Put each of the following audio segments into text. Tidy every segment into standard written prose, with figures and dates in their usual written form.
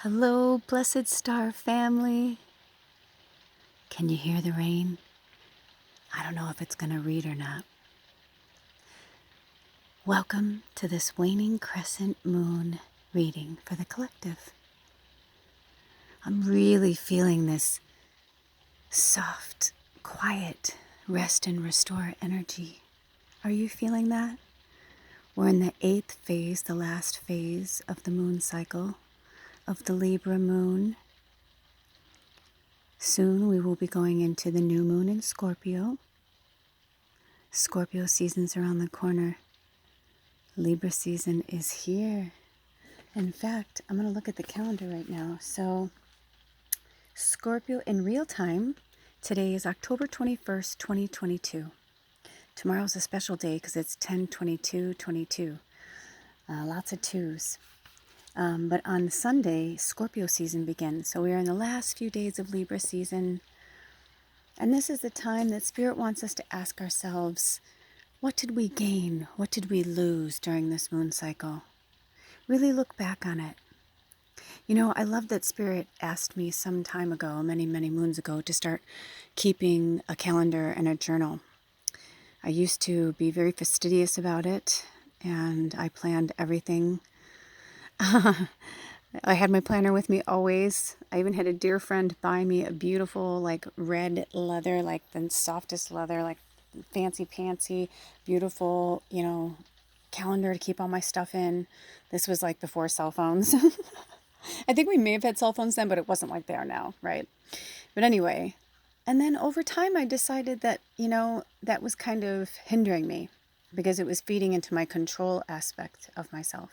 Hello, blessed star family. Can you hear the rain? I don't know if it's going to read or not. Welcome to this waning crescent moon reading for the collective. I'm really feeling this soft, quiet, rest and restore energy. Are you feeling that? We're in the 8th phase, the last phase of the moon cycle of the Libra moon. Soon we will be going into the new moon in Scorpio. Scorpio season's around the corner. Libra season is here. In fact, I'm going to look at the calendar right now. So, Scorpio in real time, today is October 21st, 2022. Tomorrow's a special day because it's 10/22/22. Lots of twos. But on Sunday, Scorpio season begins. So we are in the last few days of Libra season. And this is the time that Spirit wants us to ask ourselves, what did we gain? What did we lose during this moon cycle? Really look back on it. You know, I love that Spirit asked me some time ago, many, many moons ago, to start keeping a calendar and a journal. I used to be very fastidious about it, and I planned everything. I had my planner with me always. I even had a dear friend buy me a beautiful, like, red leather, like the softest leather, like fancy pantsy, beautiful, calendar to keep all my stuff in. This was like before cell phones. I think we may have had cell phones then, but it wasn't like they are now, right? But anyway, and then over time I decided that, that was kind of hindering me because it was feeding into my control aspect of myself.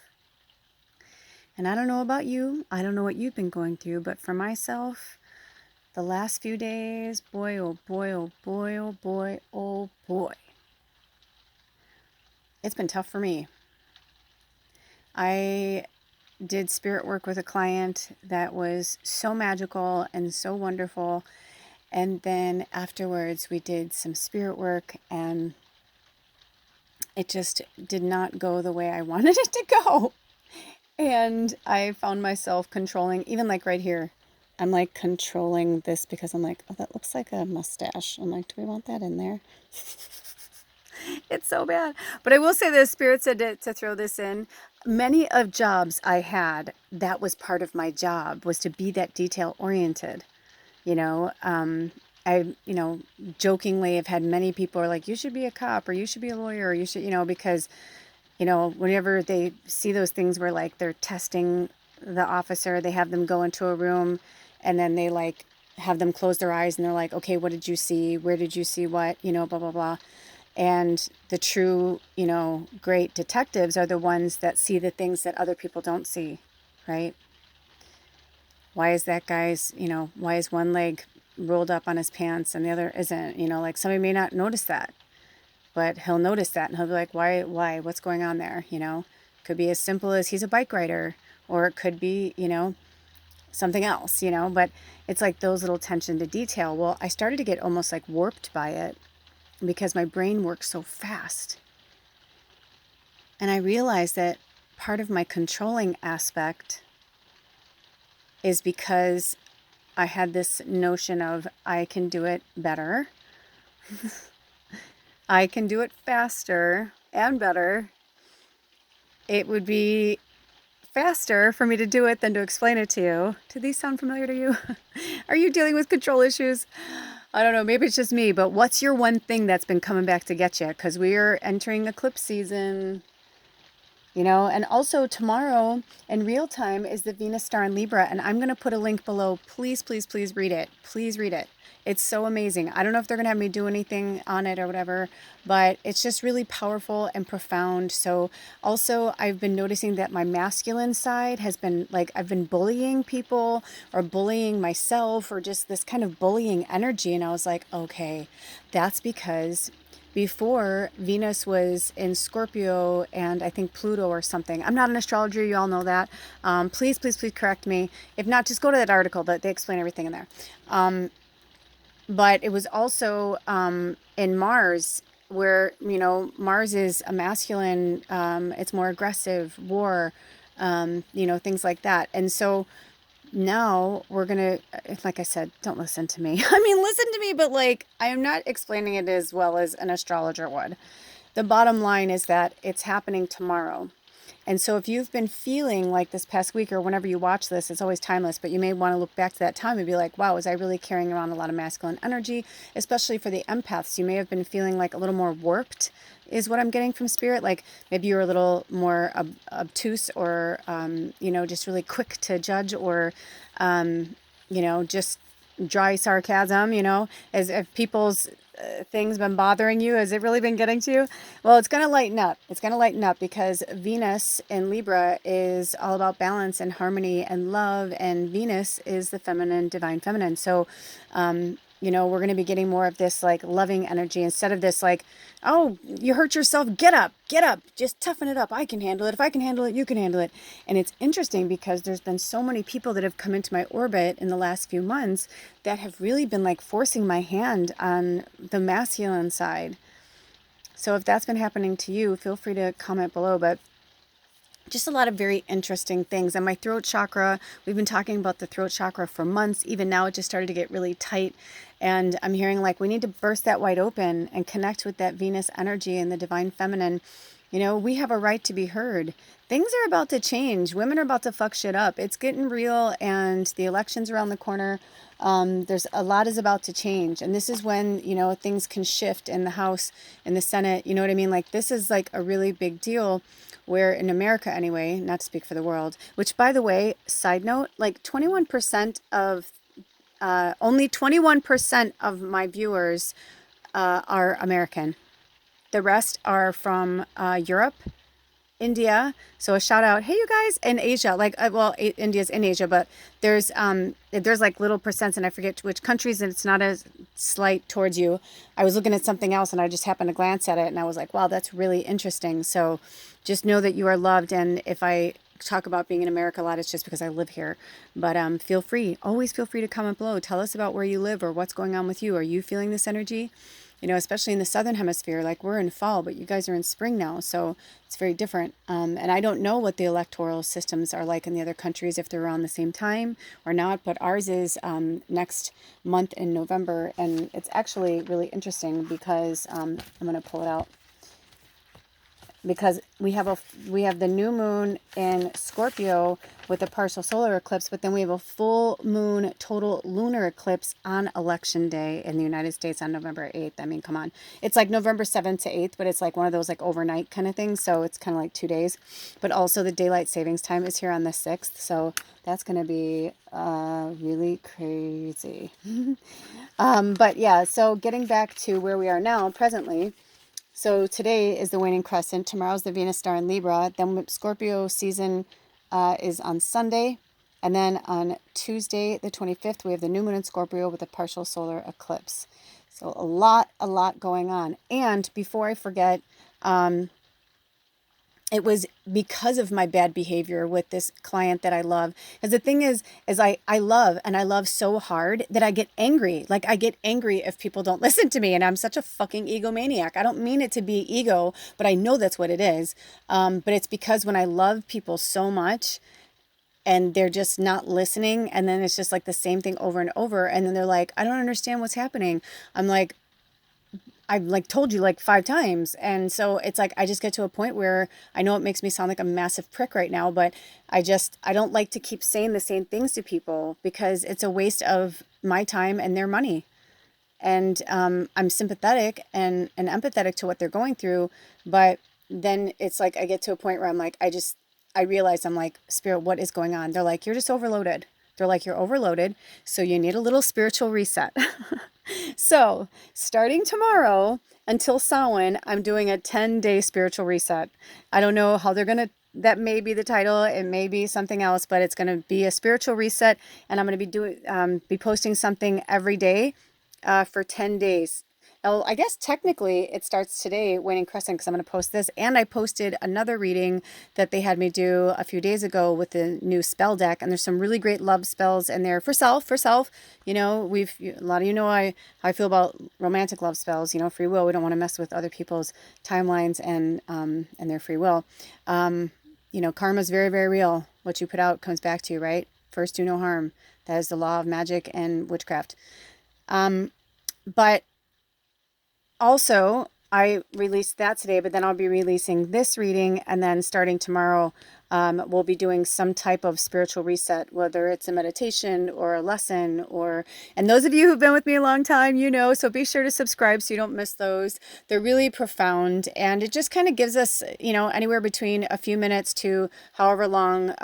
And I don't know about you, I don't know what you've been going through, but for myself, the last few days, boy, oh boy, oh boy, oh boy, oh boy. It's been tough for me. I did spirit work with a client that was so magical and so wonderful. And then afterwards, we did some spirit work and it just did not go the way I wanted it to go. And I found myself controlling, even like right here, I'm like controlling this because I'm like, oh, that looks like a mustache. I'm like, do we want that in there? It's so bad. But I will say this, Spirit said to throw this in. Many of jobs I had, that was part of my job, was to be that detail oriented. I, jokingly have had many people are like, you should be a cop or you should be a lawyer or you should, because whenever they see those things where like they're testing the officer, they have them go into a room and then they like have them close their eyes and they're like, okay, what did you see? Where did you see what? Blah, blah, blah. And the true, great detectives are the ones that see the things that other people don't see, right? Why is that guy's, why is one leg rolled up on his pants and the other isn't? Like somebody may not notice that. But he'll notice that and he'll be like, why, what's going on there? Could be as simple as he's a bike rider, or it could be, something else, but it's like those little attention to detail. Well, I started to get almost like warped by it because my brain works so fast. And I realized that part of my controlling aspect is because I had this notion of I can do it better. I can do it faster and better. It would be faster for me to do it than to explain it to you. Do these sound familiar to you? Are you dealing with control issues? I don't know. Maybe it's just me, but what's your one thing that's been coming back to get you? Because we are entering eclipse season, and also tomorrow in real time is the Venus star in Libra. And I'm going to put a link below. Please, please, please read it. Please read it. It's so amazing. I don't know if they're going to have me do anything on it or whatever, but it's just really powerful and profound. So also I've been noticing that my masculine side has been like, I've been bullying people or bullying myself or just this kind of bullying energy. And I was like, okay, that's because before Venus was in Scorpio and I think Pluto or something. I'm not an astrologer. You all know that. Please, please, please correct me. If not, just go to that article that they explain everything in there. But it was also in Mars where, Mars is a masculine, it's more aggressive, war, things like that. And so now we're going to, like I said, don't listen to me. I mean, listen to me, but like, I am not explaining it as well as an astrologer would. The bottom line is that it's happening tomorrow. And so if you've been feeling like this past week, or whenever you watch this, it's always timeless, but you may want to look back to that time and be like, wow, was I really carrying around a lot of masculine energy? Especially for the empaths, you may have been feeling like a little more warped, is what I'm getting from spirit. Like maybe you're a little more obtuse, or, just really quick to judge, or, just dry sarcasm, as if people's things been bothering you. Has it really been getting to you? Well, it's going to lighten up. It's going to lighten up because Venus in Libra is all about balance and harmony and love, and Venus is the feminine, divine feminine. So, we're going to be getting more of this like loving energy instead of this like, oh, you hurt yourself, get up, just toughen it up. I can handle it. If I can handle it, you can handle it. And it's interesting because there's been so many people that have come into my orbit in the last few months that have really been like forcing my hand on the masculine side. So if that's been happening to you, feel free to comment below. But just a lot of very interesting things. And my throat chakra, we've been talking about the throat chakra for months. Even now it just started to get really tight. And I'm hearing like we need to burst that wide open and connect with that Venus energy and the divine feminine. We have a right to be heard. Things are about to change. Women are about to fuck shit up. It's getting real, and the election's around the corner. There's a lot is about to change. And this is when, things can shift in the House, in the Senate. You know what I mean? Like this is like a really big deal. Where in America anyway, not to speak for the world, which by the way, side note, like 21% of, only 21% of my viewers are American. The rest are from Europe, India. So a shout out, hey you guys, in Asia, like, India's in Asia, but there's like little percents, and I forget which countries, and it's not as slight towards you. I was looking at something else and I just happened to glance at it and I was like, wow, that's really interesting. So just know that you are loved. And if I talk about being in America a lot, it's just because I live here. But always feel free to comment below. Tell us about where you live or what's going on with you. Are you feeling this energy? Especially in the southern hemisphere, like we're in fall, but you guys are in spring now. So it's very different. And I don't know what the electoral systems are like in the other countries, if they're around the same time or not. But ours is next month in November. And it's actually really interesting because I'm going to pull it out. Because we have the new moon in Scorpio with a partial solar eclipse, but then we have a full moon total lunar eclipse on election day in the United States on November 8th. I mean, come on. It's like November 7th to 8th, but it's like one of those like overnight kind of things. So it's kind of like 2 days. But also the daylight savings time is here on the 6th. So that's going to be really crazy. But yeah, so getting back to where we are now presently. So today is the waning crescent. Tomorrow's the Venus star in Libra. Then Scorpio season is on Sunday. And then on Tuesday, the 25th, we have the new moon in Scorpio with a partial solar eclipse. So a lot going on. And before I forget, it was because of my bad behavior with this client that I love. Because the thing is I love so hard that I get angry. Like I get angry if people don't listen to me, and I'm such a fucking egomaniac. I don't mean it to be ego, but I know that's what it is. But it's because when I love people so much and they're just not listening, and then it's just like the same thing over and over, and then they're like, I don't understand what's happening. I'm like, I've like told you like 5 times. And so it's like, I just get to a point where I know it makes me sound like a massive prick right now, but I don't like to keep saying the same things to people because it's a waste of my time and their money. And I'm sympathetic and empathetic to what they're going through. But then it's like, I get to a point where I'm like, I realize I'm like, Spirit, what is going on? They're like, you're just overloaded. They're like, you're overloaded. So you need a little spiritual reset. So starting tomorrow until Samhain, I'm doing a 10-day spiritual reset. I don't know how that may be the title. It may be something else, but it's going to be a spiritual reset. And I'm going to be posting something every day for 10 days. Now, I guess technically it starts today, Waning Crescent, because I'm going to post this. And I posted another reading that they had me do a few days ago with the new spell deck. And there's some really great love spells in there for self. A lot of how I feel about romantic love spells, free will. We don't want to mess with other people's timelines and their free will. Karma is very, very real. What you put out comes back to you, right? First, do no harm. That is the law of magic and witchcraft. But also, I released that today, but then I'll be releasing this reading, and then starting tomorrow, we'll be doing some type of spiritual reset, whether it's a meditation or a lesson, and those of you who've been with me a long time, so be sure to subscribe so you don't miss those. They're really profound, and it just kind of gives us, anywhere between a few minutes to however long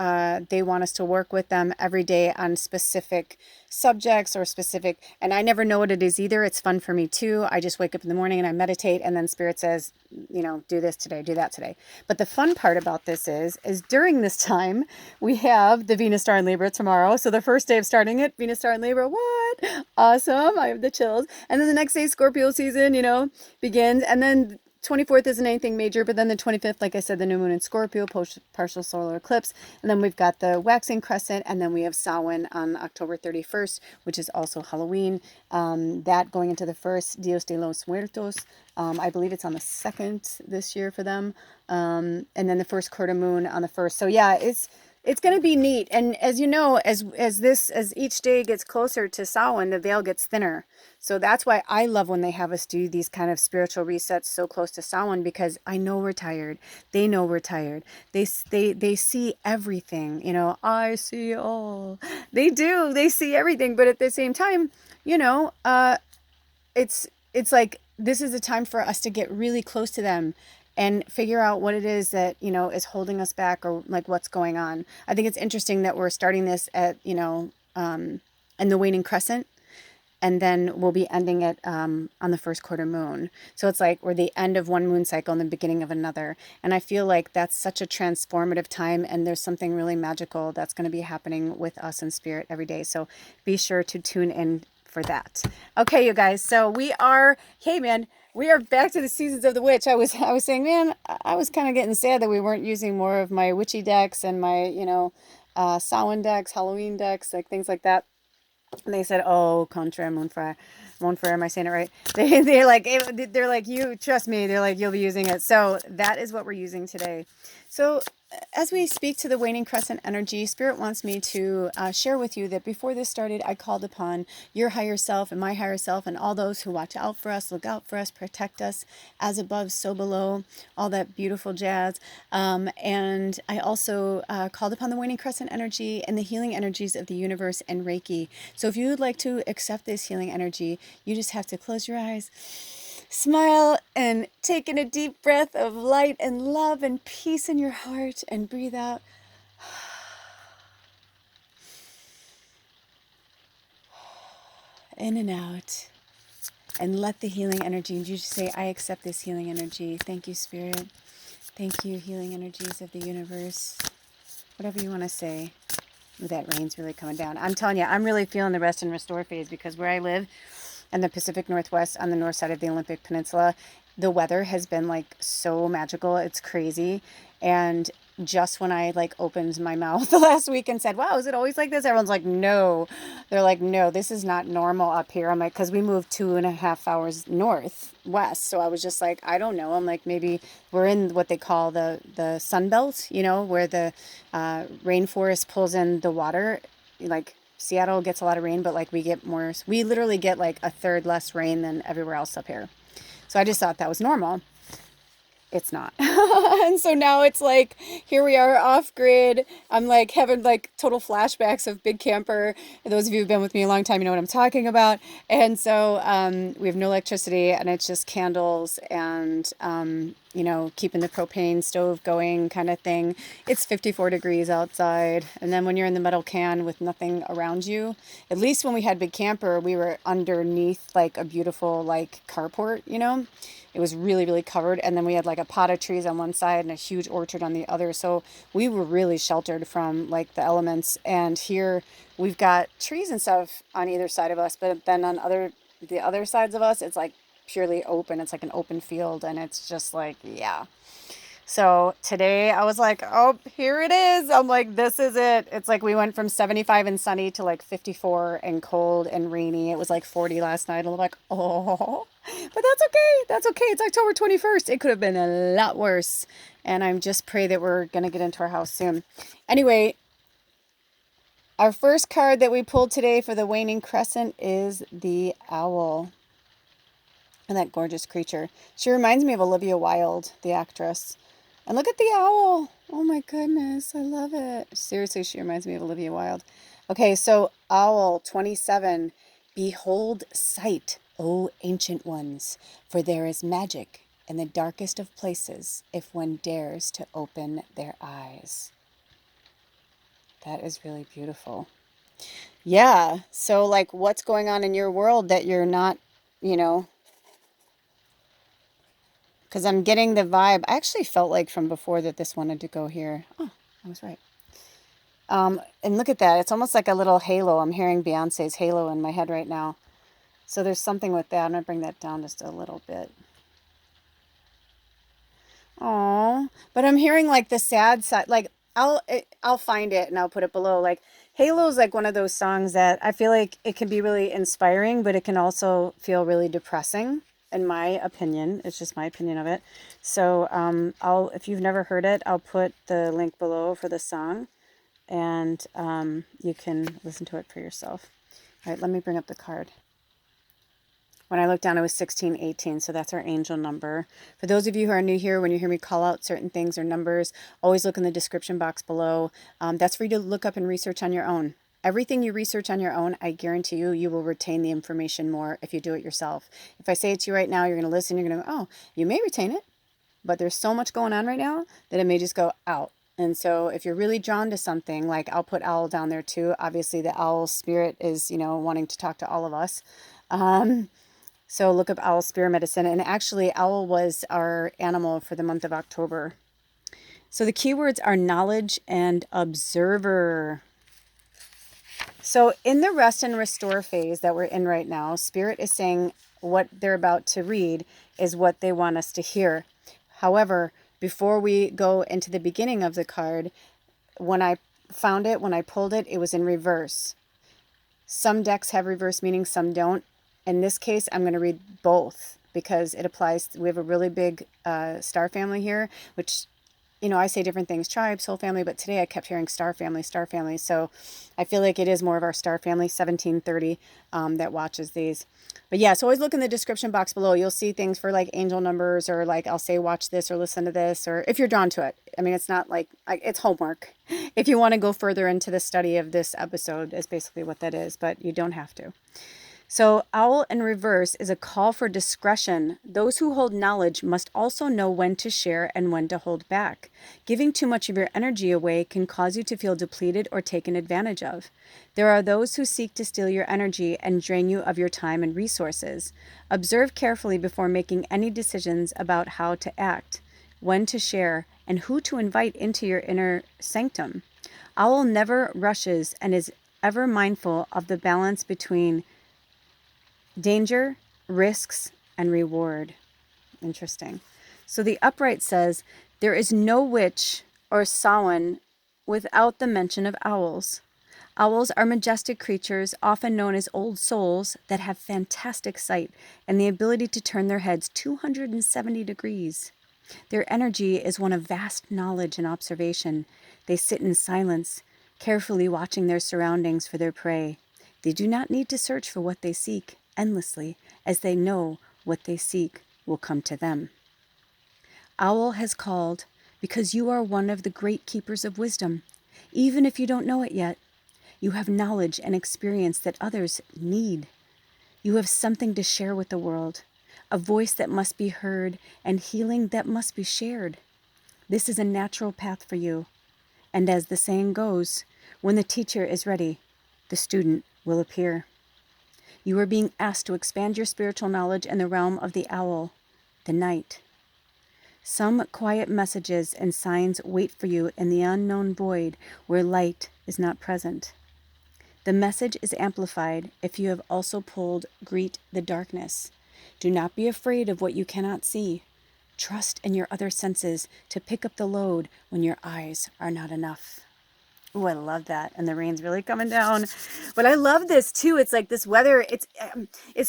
they want us to work with them every day on specific subjects or specific, and I never know what it is either. It's fun for me too. I just wake up in the morning and I meditate, and then Spirit says, do this today, do that today. But the fun part about this is during this time, we have the Venus star in Libra tomorrow. So the first day of starting it, Venus star in Libra, what? Awesome. I have the chills. And then the next day, Scorpio season, begins. And then 24th isn't anything major, but then the 25th, like I said, the new moon in Scorpio, partial solar eclipse. And then we've got the waxing crescent, and then we have Samhain on October 31st, which is also Halloween. That going into the first, Dios de los Muertos. I believe it's on the 2nd this year for them. And then the first quarter moon on the 1st. So yeah, it's going to be neat. And as you know, as each day gets closer to Samhain, the veil gets thinner. So that's why I love when they have us do these kind of spiritual resets so close to Samhain, because I know we're tired. They know we're tired. They see everything, I see all. They do. They see everything. But at the same time, it's like, this is a time for us to get really close to them and figure out what it is that, is holding us back, or like what's going on. I think it's interesting that we're starting this at, in the waning crescent, and then we'll be ending it on the first quarter moon. So it's like we're the end of one moon cycle and the beginning of another. And I feel like that's such a transformative time, and there's something really magical that's going to be happening with us in Spirit every day. So be sure to tune in for that. Okay, you guys. So we are back to the Seasons of the Witch. I was saying, man, I was kind of getting sad that we weren't using more of my witchy decks and my, Samhain decks, Halloween decks, like things like that. And they said, oh, Contra Moonfire, am I saying it right? They're like, you trust me. They're like, you'll be using it. So that is what we're using today. So as we speak to the waning crescent energy, Spirit wants me to share with you that before this started, I called upon your higher self and my higher self and all those who watch out for us, look out for us, protect us, as above, so below, all that beautiful jazz. And I also called upon the waning crescent energy and the healing energies of the universe and Reiki. So if you would like to accept this healing energy, you just have to close your eyes, smile, and take in a deep breath of light and love and peace in your heart, and breathe out. In and out. And let the healing energy, and you just say, I accept this healing energy. Thank you, Spirit. Thank you, healing energies of the universe. Whatever you want to say. Ooh, that rain's really coming down. I'm telling you, I'm really feeling the rest and restore phase, because where I live in the Pacific Northwest on the north side of the Olympic Peninsula, the weather has been like so magical. It's crazy. And just when I like opened my mouth the last week and said, wow, is it always like this? Everyone's like, no. They're like, no, this is not normal up here. I'm like, because we moved 2.5 hours northwest. So I was just like, I don't know. I'm like, maybe we're in what they call the Sun Belt, where the rainforest pulls in the water. Like Seattle gets a lot of rain, but like we literally get like a third less rain than everywhere else up here. So I just thought that was normal. It's not. And so now it's like, here we are off grid. I'm like having like total flashbacks of Big Camper. Those of you who've been with me a long time, you know what I'm talking about. And so we have no electricity, and it's just candles and, keeping the propane stove going kind of thing. It's 54 degrees outside. And then when you're in the metal can with nothing around you, at least when we had Big Camper, we were underneath like a beautiful like carport, It was really, really covered. And then we had like a pot of trees on one side and a huge orchard on the other. So we were really sheltered from like the elements. And here we've got trees and stuff on either side of us. But then on the other sides of us, it's like purely open. It's like an open field. And it's just like, yeah. So today I was like, oh, here it is. I'm like, this is it. It's like we went from 75 and sunny to like 54 and cold and rainy. It was like 40 last night. I'm like, oh, but that's okay. That's okay. It's October 21st. It could have been a lot worse. And I'm just pray that we're going to get into our house soon. Anyway, Our first card that we pulled today for the waning crescent is the owl. And that gorgeous creature. She reminds me of Olivia Wilde, the actress. And look at the owl. Oh my goodness, I love it. Seriously, she reminds me of Olivia Wilde. Okay, so owl 27. Behold sight, O ancient ones, for there is magic in the darkest of places if one dares to open their eyes. That is really beautiful. Yeah, so like what's going on in your world that you're not, because I'm getting the vibe. I actually felt like from before that this wanted to go here. Oh, I was right. And look at that. It's almost like a little halo. I'm hearing Beyonce's halo in my head right now. So there's something with that. I'm going to bring that down just a little bit. Oh, but I'm hearing like the sad side. Like I'll find it and I'll put it below. Like Halo is like one of those songs that I feel like it can be really inspiring, but it can also feel really depressing. In my opinion, it's just my opinion of it. So if you've never heard it, I'll put the link below for the song, and you can listen to it for yourself. All right, let me bring up the card. When I looked down, it was 1618, so that's our angel number. For those of you who are new here, when you hear me call out certain things or numbers, always look in the description box below. That's for you to look up and research on your own. Everything you research on your own, I guarantee you, you will retain the information more if you do it yourself. If I say it to you right now, you're going to listen, you're going to go, oh, you may retain it, but there's so much going on right now that it may just go out. And so if you're really drawn to something, like I'll put owl down there too. Obviously, the owl spirit is, wanting to talk to all of us. So look up owl spirit medicine. And actually, owl was our animal for the month of October. So the keywords are knowledge and observer. So in the rest and restore phase that we're in right now, Spirit is saying what they're about to read is what they want us to hear. However, before we go into the beginning of the card, when I found it, when I pulled it, it was in reverse. Some decks have reverse meaning, some don't. In this case, I'm going to read both because it applies. We have a really big star family here, which, I say different things, tribe, soul family, but today I kept hearing star family, star family. So I feel like it is more of our star family, 1730, that watches these. But yeah, so always look in the description box below. You'll see things for like angel numbers, or like I'll say watch this or listen to this, or if you're drawn to it. I mean, it's not like it's homework. If you want to go further into the study of this episode, is basically what that is, but you don't have to. So owl in reverse is a call for discretion. Those who hold knowledge must also know when to share and when to hold back. Giving too much of your energy away can cause you to feel depleted or taken advantage of. There are those who seek to steal your energy and drain you of your time and resources. Observe carefully before making any decisions about how to act, when to share, and who to invite into your inner sanctum. Owl never rushes and is ever mindful of the balance between danger, risks, and reward. Interesting. So the upright says, there is no witch or Samhain without the mention of owls. Owls are majestic creatures, often known as old souls, that have fantastic sight and the ability to turn their heads 270 degrees. Their energy is one of vast knowledge and observation. They sit in silence, carefully watching their surroundings for their prey. They do not need to search for what they seek endlessly, as they know what they seek will come to them. Owl has called because you are one of the great keepers of wisdom. Even if you don't know it yet, you have knowledge and experience that others need. You have something to share with the world, a voice that must be heard and healing that must be shared. This is a natural path for you. And as the saying goes, when the teacher is ready, the student will appear. You are being asked to expand your spiritual knowledge in the realm of the owl, the night. Some quiet messages and signs wait for you in the unknown void where light is not present. The message is amplified if you have also pulled Greet the Darkness. Do not be afraid of what you cannot see. Trust in your other senses to pick up the load when your eyes are not enough. Oh, I love that. And the rain's really coming down. But I love this too. It's like this weather, it's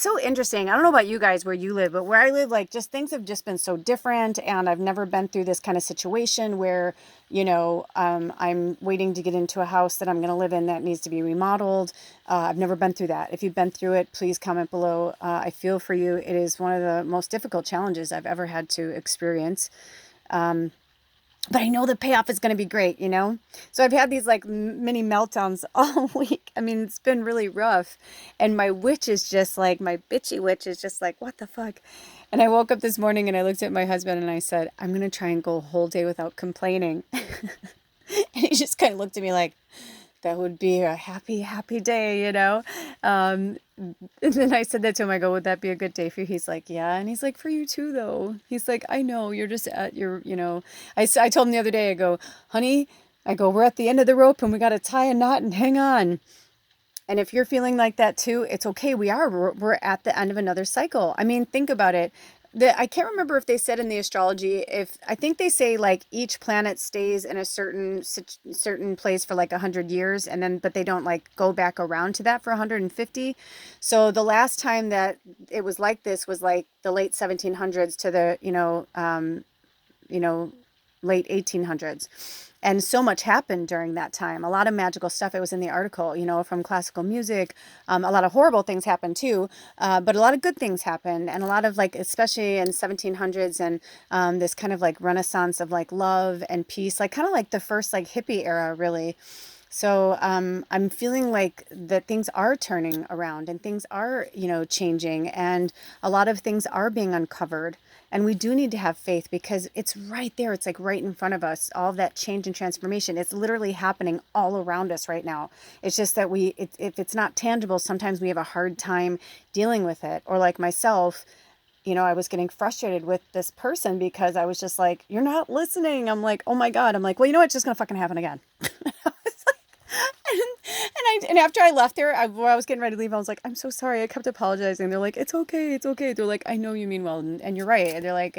so interesting. I don't know about you guys where you live, but where I live, like just things have just been so different. And I've never been through this kind of situation where, I'm waiting to get into a house that I'm going to live in that needs to be remodeled. I've never been through that. If you've been through it, please comment below. I feel for you. It is one of the most difficult challenges I've ever had to experience. But I know the payoff is going to be great. So I've had these like mini meltdowns all week. I mean, it's been really rough. And my witch is just like, my bitchy witch is just like, what the fuck? And I woke up this morning and I looked at my husband and I said, I'm going to try and go a whole day without complaining. And he just kind of looked at me like, that would be a happy, happy day. And then I said that to him. I go, would that be a good day for you? He's like, yeah. And he's like, for you too, though. He's like, I know you're just at your. I told him the other day, I go, honey, we're at the end of the rope and we got to tie a knot and hang on. And if you're feeling like that too, it's okay. We're at the end of another cycle. I mean, think about it. I can't remember if they said in the astrology, I think they say like each planet stays in a certain place for like 100 years but they don't like go back around to that for 150. So the last time that it was like this was like the late 1700s to the, late 1800s. And so much happened during that time. A lot of magical stuff. It was in the article, from classical music. A lot of horrible things happened too, but a lot of good things happened. And a lot of like, especially in 1700s and this kind of like renaissance of like love and peace, like kind of like the first like hippie era, really. So I'm feeling like that things are turning around and things are, changing, and a lot of things are being uncovered. And we do need to have faith because it's right there. It's like right in front of us. All of that change and transformation. It's literally happening all around us right now. It's just that if it's not tangible, sometimes we have a hard time dealing with it. Or like myself, I was getting frustrated with this person because I was just like, you're not listening. I'm like, oh my God. I'm like, well, you know what? It's just going to fucking happen again. And after I left there, where I was getting ready to leave, I was like, I'm so sorry. I kept apologizing. They're like, it's okay. It's okay. They're like, I know you mean well. And you're right. And they're like,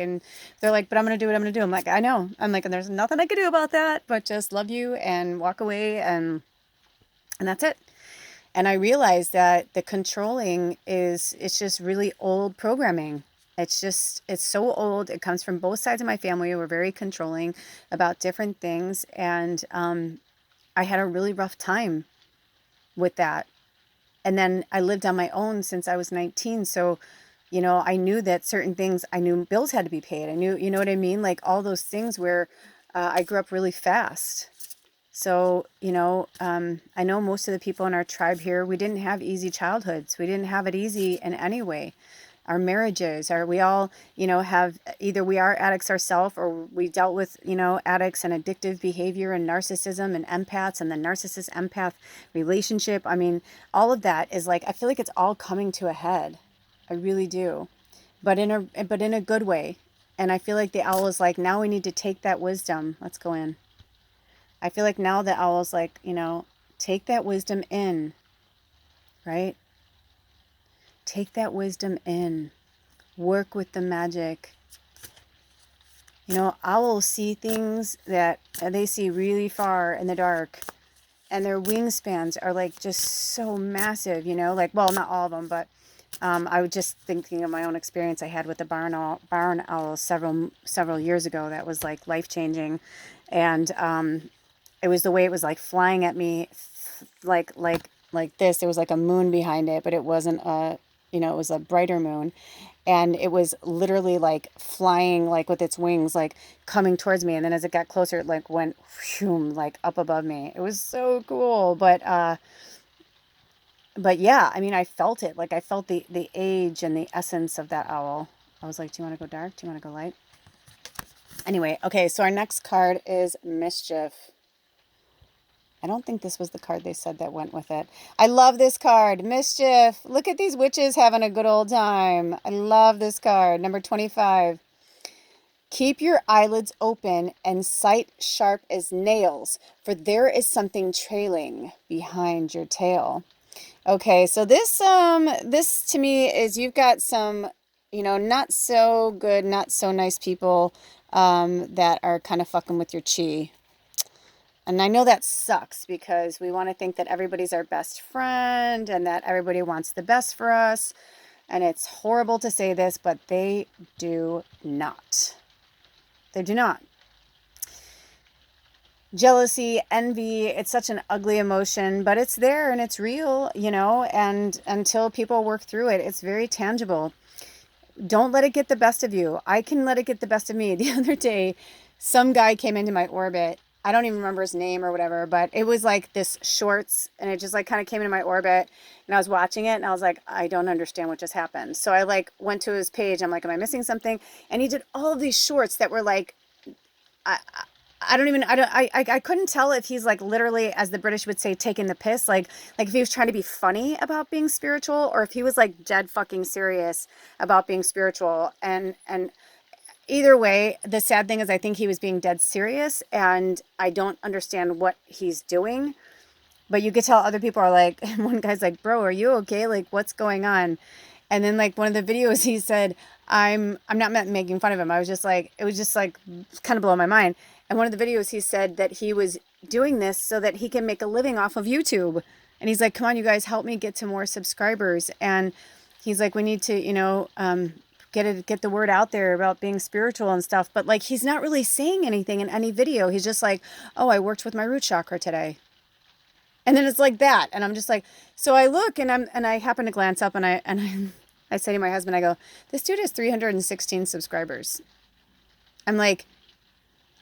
but I'm going to do what I'm going to do. I'm like, I know. I'm like, and there's nothing I can do about that, but just love you and walk away. And that's it. And I realized that the controlling it's just really old programming. It's so old. It comes from both sides of my family. We're very controlling about different things. And, I had a really rough time with that. And then I lived on my own since I was 19. So, I knew that certain things, I knew bills had to be paid. I knew, you know what I mean? Like all those things where I grew up really fast. So, I know most of the people in our tribe here, we didn't have easy childhoods. We didn't have it easy in any way. Our marriages, we all, have either we are addicts ourselves or we dealt with, addicts and addictive behavior and narcissism and empaths and the narcissist empath relationship. I mean, all of that is like, I feel like it's all coming to a head. I really do. But in a good way. And I feel like the owl is like, now we need to take that wisdom. Let's go in. I feel like now the owl's like, take that wisdom in, right? Take that wisdom in. Work with the magic. Owls see things that they see really far in the dark. And their wingspans are like just so massive, like, well, not all of them, but I was just thinking of my own experience I had with the barn owl several years ago. That was like life-changing. And it was the way it was like flying at me like this. There was like a moon behind it, but it wasn't it was a brighter moon. And it was literally like flying, like with its wings, like coming towards me. And then as it got closer, it like went whew, like up above me. It was so cool. But yeah, I mean, I felt it. Like I felt the age and the essence of that owl. I was like, do you want to go dark? Do you want to go light? Anyway, okay. So our next card is Mischief. I don't think this was the card they said that went with it. I love this card. Mischief. Look at these witches having a good old time. I love this card. Number 25. Keep your eyelids open and sight sharp as nails, for there is something trailing behind your tail. Okay, so this to me is you've got some, not so good, not so nice people that are kind of fucking with your chi. And I know that sucks because we want to think that everybody's our best friend and that everybody wants the best for us. And it's horrible to say this, but they do not. They do not. Jealousy, envy, it's such an ugly emotion, but it's there and it's real, and until people work through it, it's very tangible. Don't let it get the best of you. I can let it get the best of me. The other day, some guy came into my orbit. I don't even remember his name or whatever, but it was like this shorts and it just like kind of came into my orbit and I was watching it and I was like, I don't understand what just happened. So I like went to his page. I'm like, am I missing something? And he did all of these shorts that were like, I couldn't tell if he's like literally, as the British would say, taking the piss, like if he was trying to be funny about being spiritual or if he was like dead fucking serious about being spiritual. And either way, the sad thing is I think he was being dead serious and I don't understand what he's doing. But you could tell other people are like, one guy's like, bro, are you okay? Like, what's going on? And then like one of the videos he said, I'm not making fun of him. I was just like, it was just like kind of blowing my mind. And one of the videos he said that he was doing this so that he can make a living off of YouTube. And he's like, come on, you guys, help me get to more subscribers. And he's like, we need to, get the word out there about being spiritual and stuff. But like, he's not really saying anything in any video. He's just like, oh, I worked with my root chakra today. And then it's like that. And I'm just like, so I look and I happen to glance up and I say to my husband, I go, this dude has 316 subscribers. I'm like,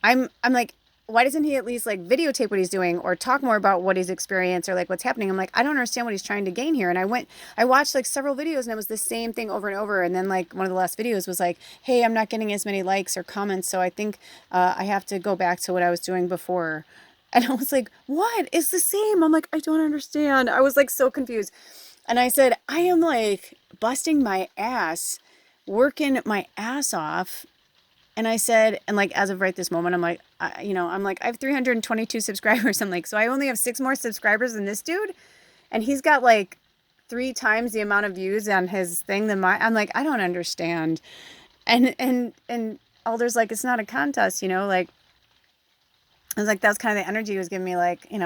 why doesn't he at least like videotape what he's doing or talk more about what he's experienced or like what's happening? I'm like, I don't understand what he's trying to gain here. And I watched like several videos and it was the same thing over and over. And then like one of the last videos was like, hey, I'm not getting as many likes or comments. So I think I have to go back to what I was doing before. And I was like, what? It's the same. I'm like, I don't understand. I was like so confused. And I said, I am like busting my ass, working my ass off. And I said, and like, as of right this moment, I'm like, I have 322 subscribers. I'm like, so I only have 6 more subscribers than this dude. And he's got like 3 times the amount of views on his thing than mine. I'm like, I don't understand. And Alder's like, it's not a contest, like, I was like, that's kind of the energy he was giving me. Like, you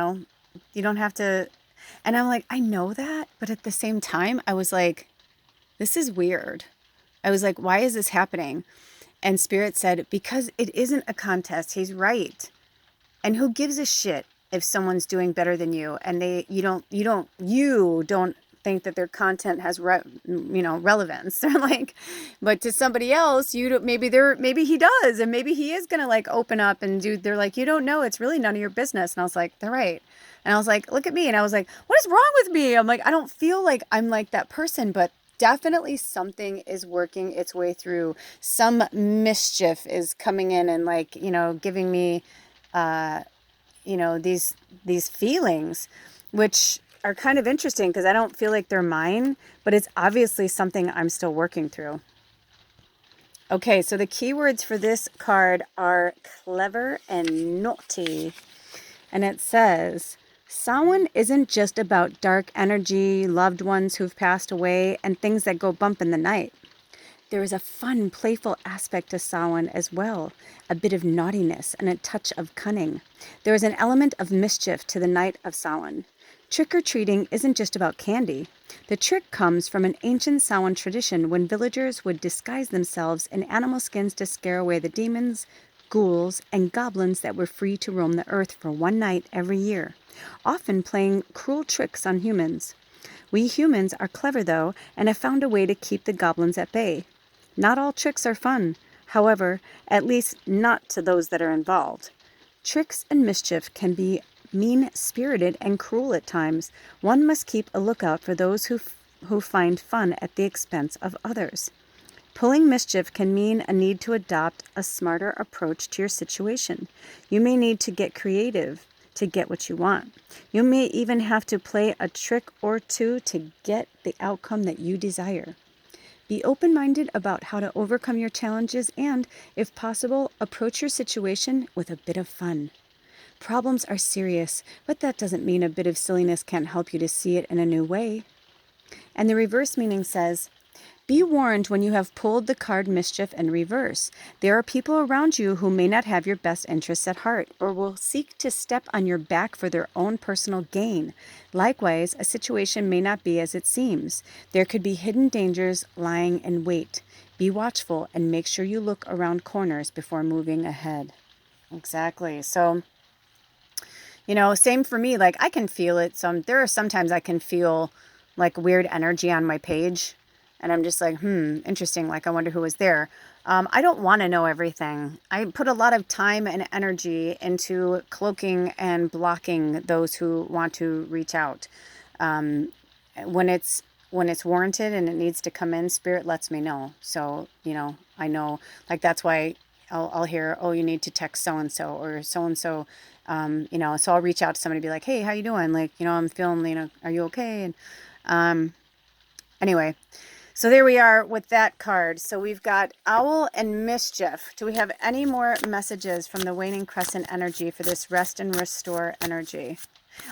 don't have to. And I'm like, I know that. But at the same time, I was like, this is weird. I was like, why is this happening? And Spirit said, because it isn't a contest. He's right. And who gives a shit if someone's doing better than you? And you don't think that their content has relevance. They're like, but to somebody else, maybe he does, and maybe he is gonna like open up and do. They're like, you don't know. It's really none of your business. And I was like, they're right. And I was like, look at me. And I was like, what is wrong with me? I'm like, I don't feel like I'm like that person, but definitely something is working its way through. Some mischief is coming in and like, giving me, these feelings, which are kind of interesting because I don't feel like they're mine, but it's obviously something I'm still working through. Okay, so the keywords for this card are clever and naughty. And it says, Samhain isn't just about dark energy, loved ones who've passed away, and things that go bump in the night. There is a fun, playful aspect to Samhain as well, a bit of naughtiness and a touch of cunning. There is an element of mischief to the night of Samhain. Trick-or-treating isn't just about candy. The trick comes from an ancient Samhain tradition when villagers would disguise themselves in animal skins to scare away the demons, ghouls, and goblins that were free to roam the earth for one night every year, often playing cruel tricks on humans. We humans are clever, though, and have found a way to keep the goblins at bay. Not all tricks are fun, however, at least not to those that are involved. Tricks and mischief can be mean-spirited and cruel at times. One must keep a lookout for those who find fun at the expense of others. Pulling mischief can mean a need to adopt a smarter approach to your situation. You may need to get creative to get what you want. You may even have to play a trick or two to get the outcome that you desire. Be open-minded about how to overcome your challenges and, if possible, approach your situation with a bit of fun. Problems are serious, but that doesn't mean a bit of silliness can't help you to see it in a new way. And the reverse meaning says, Be warned when you have pulled the card Mischief in reverse. There are people around you who may not have your best interests at heart or will seek to step on your back for their own personal gain. Likewise, a situation may not be as it seems. There could be hidden dangers lying in wait. Be watchful and make sure you look around corners before moving ahead. Exactly. So, same for me. Like, I can feel it. There are sometimes I can feel like weird energy on my page. And I'm just like, interesting. Like, I wonder who was there. I don't want to know everything. I put a lot of time and energy into cloaking and blocking those who want to reach out. When it's warranted and it needs to come in, Spirit lets me know. So, I know, like, that's why I'll hear, oh, you need to text so-and-so or so-and-so, so I'll reach out to somebody and be like, hey, how you doing? Like, I'm feeling, are you okay? And, anyway, so there we are with that card. So we've got Owl and Mischief. Do we have any more messages from the waning crescent energy for this rest and restore energy?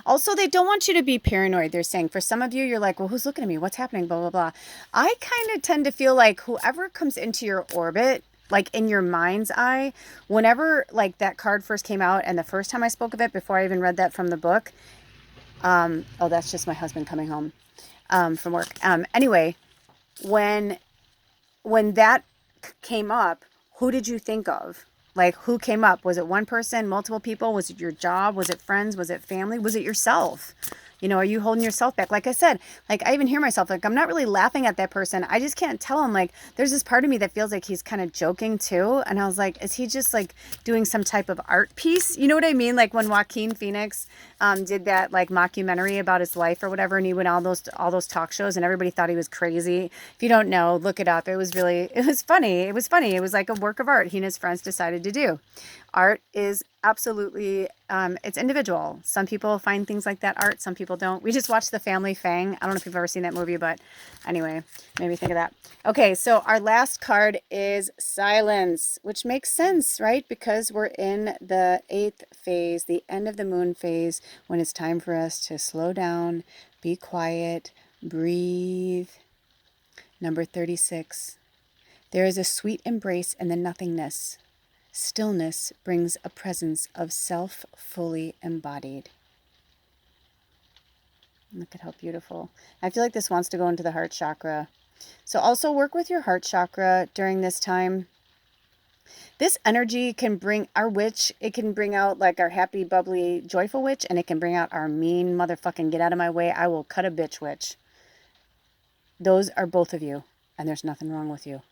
Also, they don't want you to be paranoid. They're saying, for some of you, you're like, well, who's looking at me? What's happening? Blah, blah, blah. I kind of tend to feel like whoever comes into your orbit, like in your mind's eye, whenever like that card first came out and the first time I spoke of it before I even read that from the book. Oh, that's just my husband coming home from work. Anyway, when that came up, who did you think of? Like, who came up? Was it one person, multiple people? Was it your job? Was it friends? Was it family? Was it yourself? Are you holding yourself back? Like I said, like, I even hear myself, like, I'm not really laughing at that person. I just can't tell him. Like, there's this part of me that feels like he's kind of joking too. And I was like, is he just like doing some type of art piece? You know what I mean? Like when Joaquin Phoenix did that like mockumentary about his life or whatever, and he went on all those talk shows and everybody thought he was crazy. If you don't know, look it up. It was funny. It was funny. It was like a work of art he and his friends decided to do. Art is absolutely, it's individual. Some people find things like that art. Some people don't. We just watched The Family Fang. I don't know if you've ever seen that movie, but anyway, made me think of that. Okay, so our last card is Silence, which makes sense, right? Because we're in the 8th phase, the end of the moon phase, when it's time for us to slow down, be quiet, breathe. Number 36. There is a sweet embrace in the nothingness. Stillness brings a presence of self fully embodied. Look at how beautiful. I feel like this wants to go into the heart chakra. So also work with your heart chakra during this time. This energy can bring our witch. It can bring out like our happy, bubbly, joyful witch. And it can bring out our mean motherfucking get out of my way, I will cut a bitch witch. Those are both of you. And there's nothing wrong with you.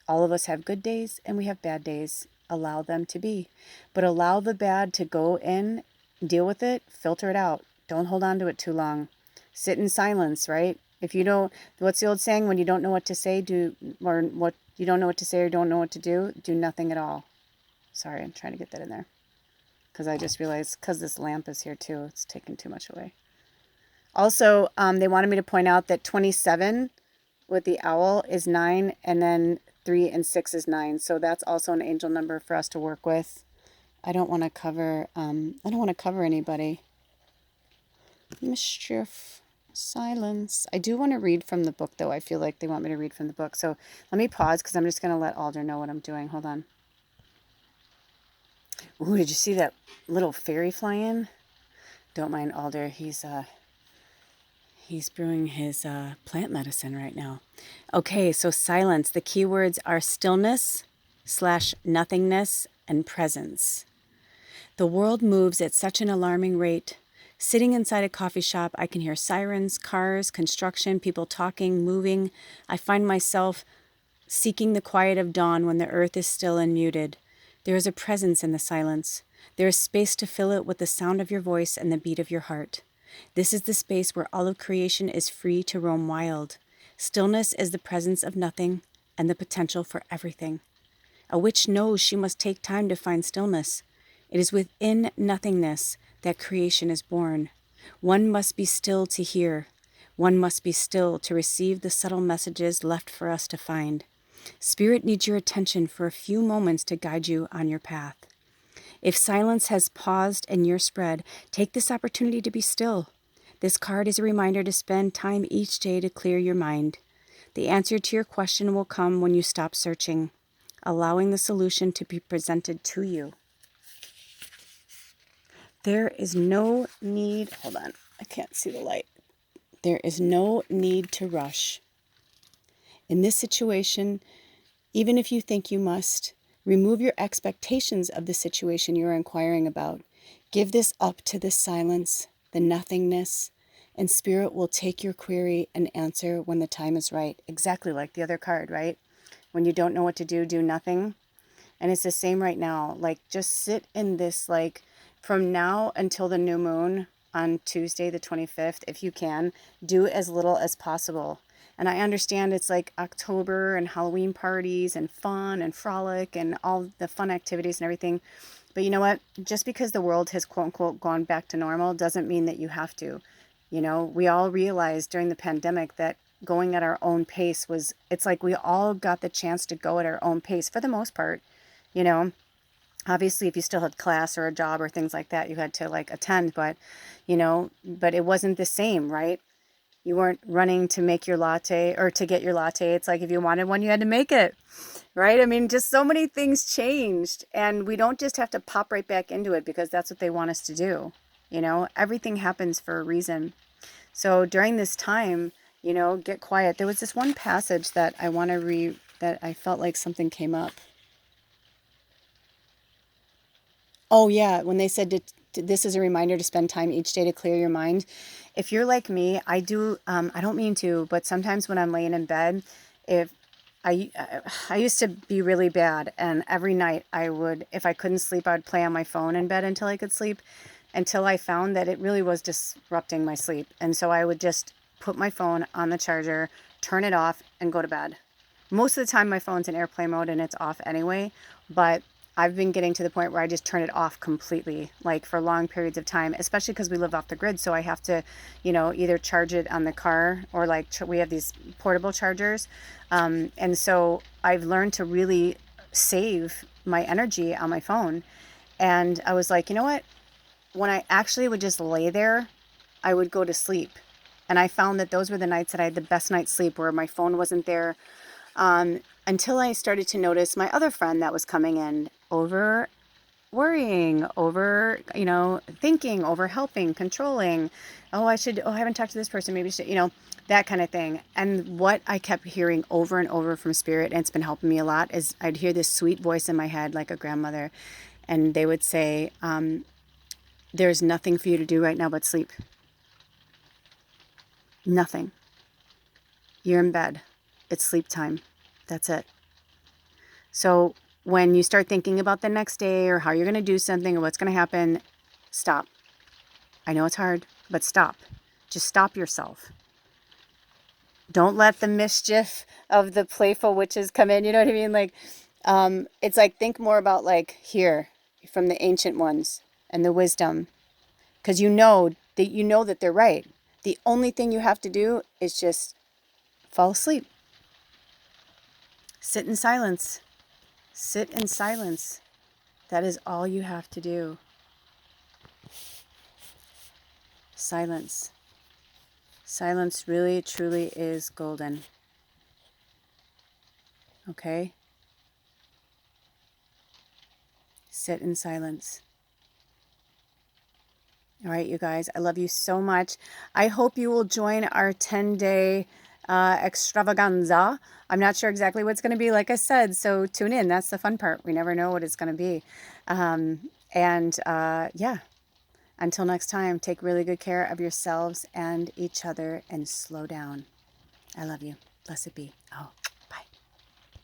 All of us have good days and we have bad days. Allow them to be. But allow the bad to go in, deal with it, filter it out. Don't hold on to it too long. Sit in silence, right? If you don't, what's the old saying? When you don't know what to say, you don't know what to say or don't know what to do nothing at all. Sorry, I'm trying to get that in there. Because I just realized, because this lamp is here too, it's taking too much away. Also, they wanted me to point out that 27 with the owl is 9, and then 3 and 6 is 9. So that's also an angel number for us to work with. I don't want to cover anybody. Mischief, silence. I do want to read from the book though. I feel like they want me to read from the book. So let me pause because I'm just going to let Alder know what I'm doing. Hold on. Ooh, did you see that little fairy fly in? Don't mind Alder. He's brewing his plant medicine right now. Okay, so silence. The keywords are stillness / nothingness and presence. The world moves at such an alarming rate. Sitting inside a coffee shop, I can hear sirens, cars, construction, people talking, moving. I find myself seeking the quiet of dawn when the earth is still and muted. There is a presence in the silence. There is space to fill it with the sound of your voice and the beat of your heart. This is the space where all of creation is free to roam wild. Stillness is the presence of nothing and the potential for everything. A witch knows she must take time to find stillness. It is within nothingness that creation is born. One must be still to hear. One must be still to receive the subtle messages left for us to find. Spirit needs your attention for a few moments to guide you on your path. If silence has paused in your spread, take this opportunity to be still. This card is a reminder to spend time each day to clear your mind. The answer to your question will come when you stop searching, allowing the solution to be presented to you. There is no need, hold on, I can't see the light. There is no need to rush. In this situation, even if you think you must, remove your expectations of the situation you're inquiring about. Give this up to the silence, the nothingness, and Spirit will take your query and answer when the time is right. Exactly like the other card, right? When you don't know what to do, do nothing. And it's the same right now. Like, just sit in this, like, from now until the new moon on Tuesday, the 25th, if you can, do as little as possible. And I understand it's like October and Halloween parties and fun and frolic and all the fun activities and everything. But you know what? Just because the world has quote unquote gone back to normal doesn't mean that you have to. You know, we all realized during the pandemic that going at our own pace was, it's like we all got the chance to go at our own pace for the most part. You know, obviously if you still had class or a job or things like that, you had to like attend, but you know, but it wasn't the same, right? You weren't running to make your latte or to get your latte. It's like if you wanted one, you had to make it, right? I mean, just so many things changed, and we don't just have to pop right back into it because that's what they want us to do. You know, everything happens for a reason. So during this time, you know, get quiet. There was this one passage that I want to read that I felt like something came up. Oh yeah, when they said this is a reminder to spend time each day to clear your mind. If you're like me, I do. I don't mean to, but sometimes when I'm laying in bed, if I I used to be really bad, and every night I would, if I couldn't sleep, I would play on my phone in bed until I could sleep, until I found that it really was disrupting my sleep, and so I would just put my phone on the charger, turn it off, and go to bed. Most of the time, my phone's in airplane mode and it's off anyway, but I've been getting to the point where I just turn it off completely, like for long periods of time, especially because we live off the grid. So I have to, you know, either charge it on the car or like we have these portable chargers. And so I've learned to really save my energy on my phone. And I was like, you know what? When I actually would just lay there, I would go to sleep. And I found that those were the nights that I had the best night's sleep, where my phone wasn't there. Until I started to notice my other friend that was coming in over worrying, over, you know, thinking, over helping, controlling. Oh, I haven't talked to this person. Maybe I should, you know, that kind of thing. And what I kept hearing over and over from Spirit, and it's been helping me a lot, is I'd hear this sweet voice in my head, like a grandmother. And they would say, there's nothing for you to do right now but sleep. Nothing. You're in bed. It's sleep time. That's it. So when you start thinking about the next day or how you're going to do something or what's going to happen, stop. I know it's hard, but stop. Just stop yourself. Don't let the mischief of the playful witches come in. You know what I mean? Like, it's like, think more about like here from the ancient ones and the wisdom, because you know that they're right. The only thing you have to do is just fall asleep. Sit in silence. Sit in silence. That is all you have to do. Silence. Silence really, truly is golden. Okay? Sit in silence. All right, you guys, I love you so much. I hope you will join our 10-day extravaganza. I'm not sure exactly what it's going to be, like I said, so tune in. That's the fun part. We never know what it's going to be. Yeah, until next time, take really good care of yourselves and each other and slow down. I love you. Blessed be. Oh.